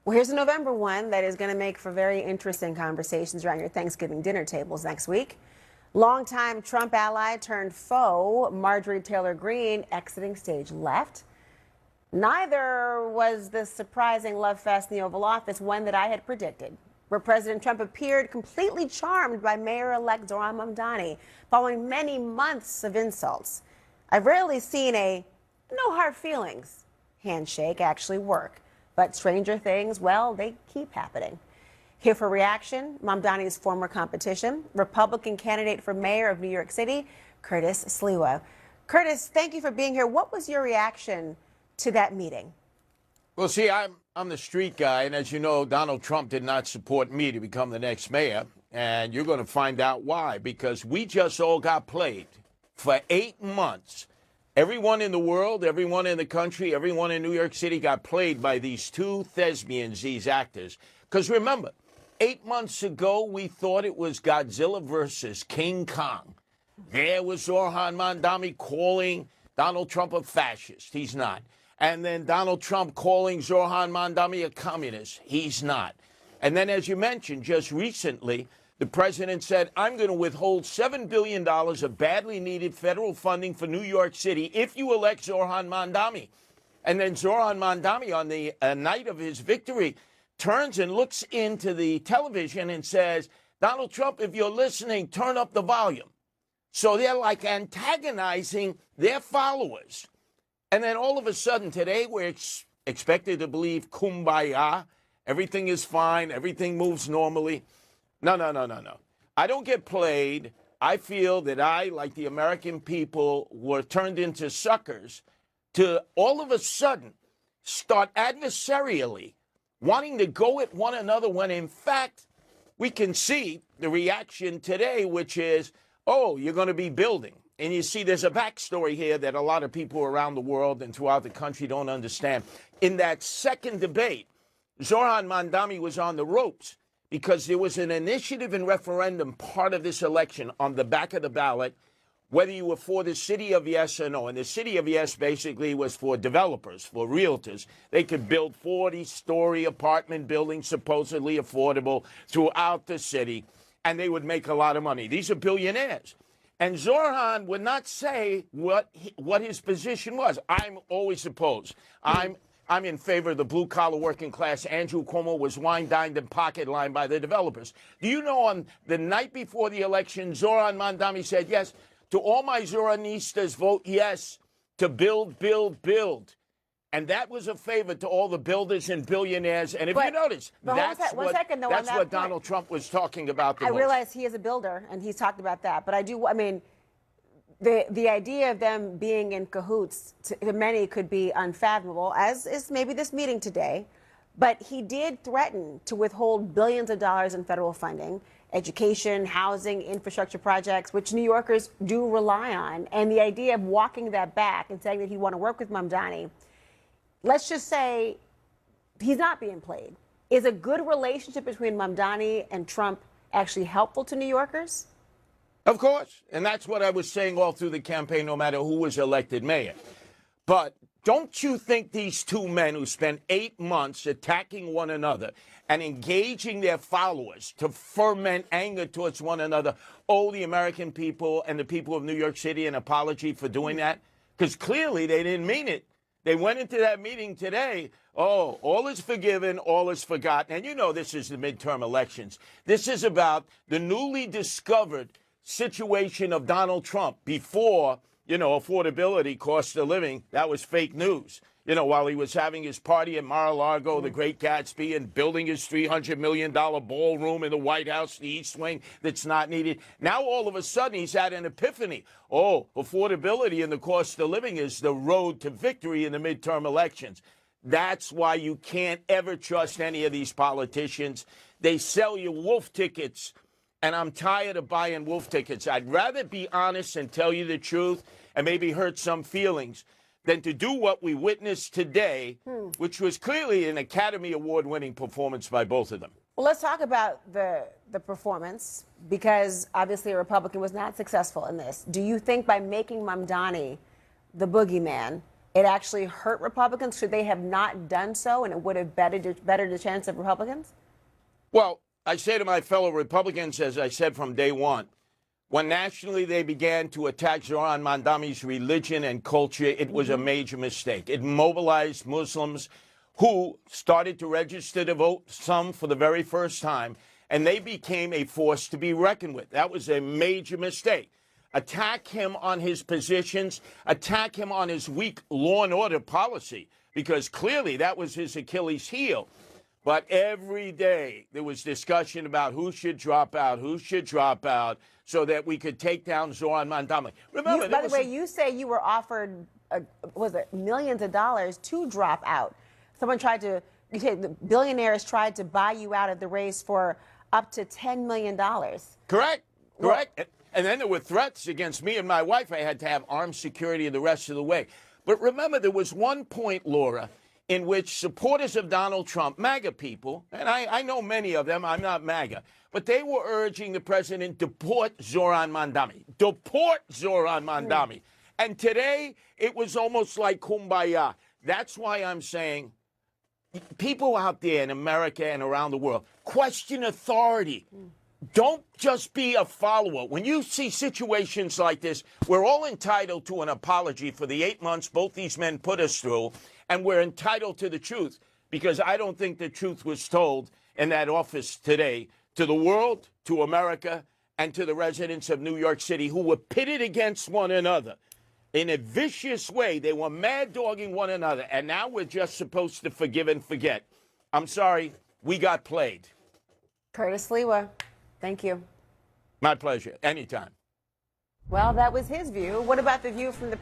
Well, here's a November one that is going to make for very interesting conversations around your Thanksgiving dinner tables next week. Longtime Trump ally turned foe, Marjorie Taylor Greene, exiting stage left. Neither was the surprising love fest in the Oval Office one that I had predicted, where President Trump appeared completely charmed by Mayor-elect Zohran Mamdani following many months of insults. I've rarely seen a no hard feelings handshake actually work. But stranger things, well, they keep happening. Here for reaction, Mamdani's former competition, Republican candidate for mayor of New York City, Curtis Sliwa. Curtis, thank you for being here. What was your reaction to that meeting? Well, see, I'm the street guy, and as you know, Donald Trump did not support me to become the next mayor, and you're going to find out why, because we just all got played for 8 months. Everyone in the world, everyone in the country, everyone in New York City got played by these two thespians, these actors. Because remember, 8 months ago, we thought it was Godzilla versus King Kong. There was Zohran Mamdani calling Donald Trump a fascist. He's not. And then Donald Trump calling Zohran Mamdani a communist. He's not. And then, as you mentioned, just recently, the president said, I'm going to withhold $7 billion of badly needed federal funding for New York City if you elect Zohran Mamdani. And then Zohran Mamdani, on the night of his victory, turns and looks into the television and says, Donald Trump, if you're listening, turn up the volume. So they're like antagonizing their followers. And then all of a sudden today, we're expected to believe kumbaya. Everything is fine. Everything moves normally. No. I don't get played. I feel that I, like the American people, were turned into suckers to all of a sudden start adversarially wanting to go at one another when, in fact, we can see the reaction today, which is, oh, you're going to be building. And you see, there's a backstory here that a lot of people around the world and throughout the country don't understand. In that second debate, Zohran Mamdani was on the ropes, because there was an initiative and referendum part of this election on the back of the ballot, whether you were for the city of yes or no. And the city of yes basically was for developers, for realtors. They could build 40-story apartment buildings, supposedly affordable, throughout the city, and they would make a lot of money. These are billionaires. And Zohran would not say what his position was. I'm always opposed. I'm in favor of the blue-collar working class. Andrew Cuomo was wine-dined and pocket-lined by the developers. Do you know, on the night before the election, Zohran Mamdani said, yes, to all my Zohranistas, vote yes to build, build, build. And that was a favor to all the builders and billionaires. And if you notice, that's what Donald Trump was talking about the most. I realize he is a builder, and he's talked about that. But I mean, the idea of them being in cahoots to many could be unfathomable, as is maybe this meeting today. But he did threaten to withhold billions of dollars in federal funding, education, housing, infrastructure projects, which New Yorkers do rely on. And the idea of walking that back and saying that he'd want to work with Mamdani, let's just say he's not being played. Is a good relationship between Mamdani and Trump actually helpful to New Yorkers? Of course. And that's what I was saying all through the campaign, no matter who was elected mayor. But don't you think these two men who spent 8 months attacking one another and engaging their followers to ferment anger towards one another owe the American people and the people of New York City an apology for doing that? Because clearly they didn't mean it. They went into that meeting today, oh, all is forgiven, all is forgotten. And you know this is the midterm elections. This is about the newly discovered situation of Donald Trump before, affordability, cost of living. That was fake news. While he was having his party at Mar-a-Lago, the Great Gatsby, and building his $300 million ballroom in the White House, the East Wing, that's not needed. Now, all of a sudden, he's had an epiphany. Oh, affordability and the cost of living is the road to victory in the midterm elections. That's why you can't ever trust any of these politicians. They sell you wolf tickets, and I'm tired of buying wolf tickets. I'd rather be honest and tell you the truth and maybe hurt some feelings than to do what we witnessed today, which was clearly an Academy Award-winning performance by both of them. Well, let's talk about the performance, because obviously a Republican was not successful in this. Do you think by making Mamdani the boogeyman it actually hurt Republicans? Should they have not done so and it would have bettered the chance of Republicans? Well, I say to my fellow Republicans, as I said from day one, when nationally they began to attack Zohran Mamdani's religion and culture, it was a major mistake. It mobilized Muslims who started to register to vote, some for the very first time, and they became a force to be reckoned with. That was a major mistake. Attack him on his positions, attack him on his weak law and order policy, because clearly that was his Achilles heel. But every day there was discussion about who should drop out, so that we could take down Zohran Mamdani. Remember, By the way, you say you were offered, was it millions of dollars to drop out? Someone tried to, you say the billionaires tried to buy you out of the race for up to $10 million. Correct. And then there were threats against me and my wife. I had to have armed security the rest of the way. But remember, there was one point, Laura, in which supporters of Donald Trump, MAGA people, and I know many of them, I'm not MAGA, but they were urging the president, deport Zohran Mamdani. Deport Zohran Mamdani. And today, it was almost like kumbaya. That's why I'm saying, people out there in America and around the world, question authority. Don't just be a follower. When you see situations like this, we're all entitled to an apology for the 8 months both these men put us through, and we're entitled to the truth, because I don't think the truth was told in that office today to the world, to America, and to the residents of New York City who were pitted against one another. In a vicious way, they were mad-dogging one another, and now we're just supposed to forgive and forget. I'm sorry, we got played. Curtis Sliwa, thank you. My pleasure. Anytime. Well, that was his view. What about the view from the